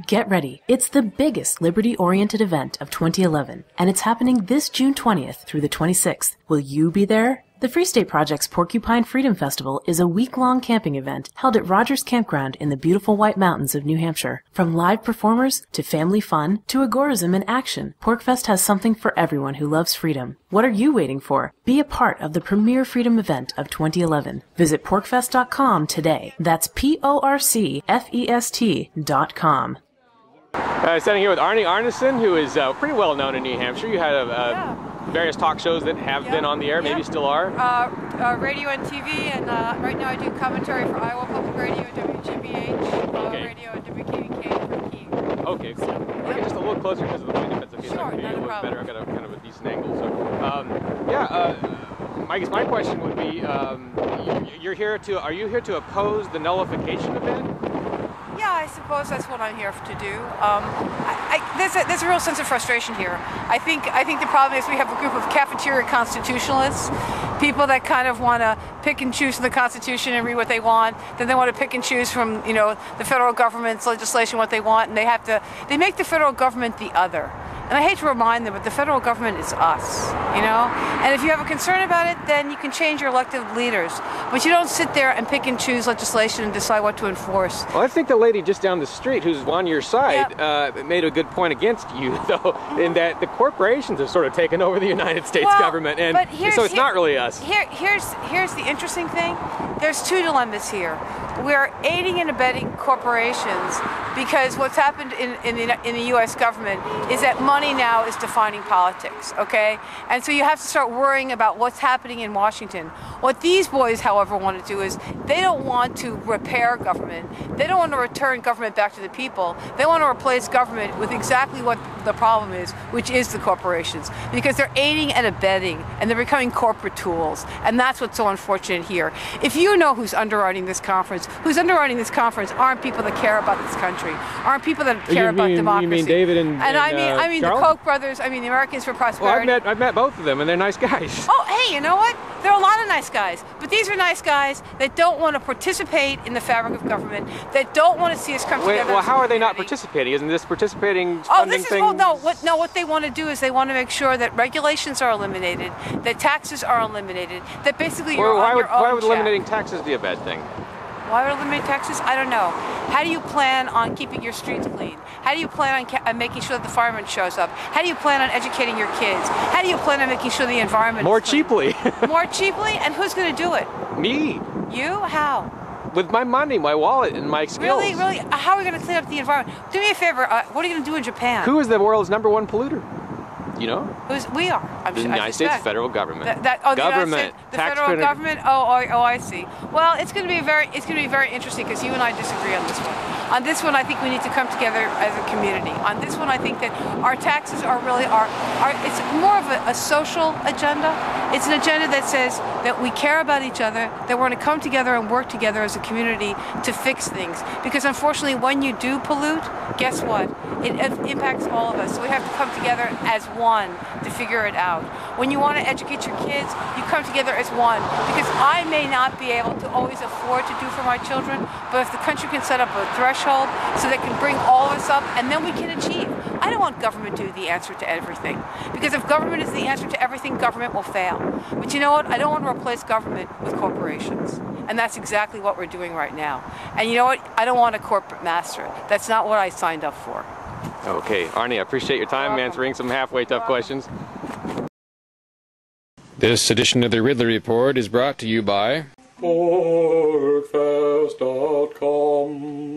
Get ready. It's the biggest liberty-oriented event of 2011, and it's happening this June 20th through the 26th. Will you be there? The Free State Project's Porcupine Freedom Festival is a week-long camping event held at Rogers Campground in the beautiful White Mountains of New Hampshire. From live performers to family fun to agorism in action, PorcFest has something for everyone who loves freedom. What are you waiting for? Be a part of the premier freedom event of 2011. Visit porcfest.com today. That's porcfest.com. Standing here with Arnesen, who is pretty well known in New Hampshire. You had various talk shows that have been on the air, maybe still are. Radio and TV, and right now I do commentary for Iowa Public Radio, WGBH, Radio, and WKBK for Key. Okay, cool. I'll get just a little closer because of the wind. If it's okay, sure, so I can not a look problem. better. I've got a kind of a decent angle. So, I guess my question would be, are you here to oppose the nullification event? Yeah, I suppose that's what I'm here to do. There's a real sense of frustration here. I think the problem is we have a group of cafeteria constitutionalists, people that kind of want to pick and choose from the Constitution and read what they want. Then they want to pick and choose from the federal government's legislation what they want, and they make the federal government the other. And I hate to remind them, but the federal government is us, And if you have a concern about it, then you can change your elected leaders. But you don't sit there and pick and choose legislation and decide what to enforce. Well, I think the lady just down the street who's on your side made a good point against you, though, in that the corporations have sort of taken over the United States government, and so it's not really us. Here's the interesting thing. There's two dilemmas here. We're aiding and abetting corporations because what's happened in the U.S. government is that money now is defining politics, okay? And so you have to start worrying about what's happening in Washington. What these boys, however, want to do is they don't want to repair government. They don't want to return government back to the people. They want to replace government with exactly what the problem is, which is the corporations, because they're aiding and abetting, and they're becoming corporate tools. And that's what's so unfortunate here. If you know who's underwriting this conference aren't people that care about this country, aren't people that care about democracy. You mean David and I mean the Charles? Koch brothers, I mean the Americans for Prosperity. Well, I've met both of them, and they're nice guys. Oh, hey, you know what? There are a lot of nice guys, but these are nice guys that don't want to participate in the fabric of government, that don't want to see us come together. Well, how are they not participating? Isn't this participating funding things? What they want to do is they want to make sure that regulations are eliminated, that taxes are eliminated, that basically you're on your own. Why would eliminating taxes be a bad thing? Why would eliminate taxes? I don't know. How do you plan on keeping your streets clean? How do you plan on making sure that the fireman shows up? How do you plan on educating your kids? How do you plan on making sure the environment More is clean? cheaply. More cheaply? And who's going to do it? Me. You? How? With my money, my wallet, and my skills. Really? How are we going to clean up the environment? Do me a favor. What are you going to do in Japan? Who is the world's #1 polluter? You know? We are. The United States federal government. The federal government. Oh, I see. Well, it's going to be very interesting because you and I disagree on this one. On this one, I think we need to come together as a community. On this one, I think that our taxes are really it's more of a social agenda. It's an agenda that says that we care about each other, that we're going to come together and work together as a community to fix things. Because unfortunately, when you do pollute, guess what? It impacts all of us. So we have to come together as one to figure it out. When you want to educate your kids, you come together as one. Because I may not be able to always afford to do for my children, but if the country can set up a threshold so they can bring all of us up, and then we can achieve. I don't want government to be the answer to everything. Because if government is the answer to everything, government will fail. But you know what? I don't want to replace government with corporations. And that's exactly what we're doing right now. And you know what? I don't want a corporate master. That's not what I signed up for. Okay, Arnie, I appreciate your time answering some halfway tough questions. This edition of the Ridley Report is brought to you by porcfest.com.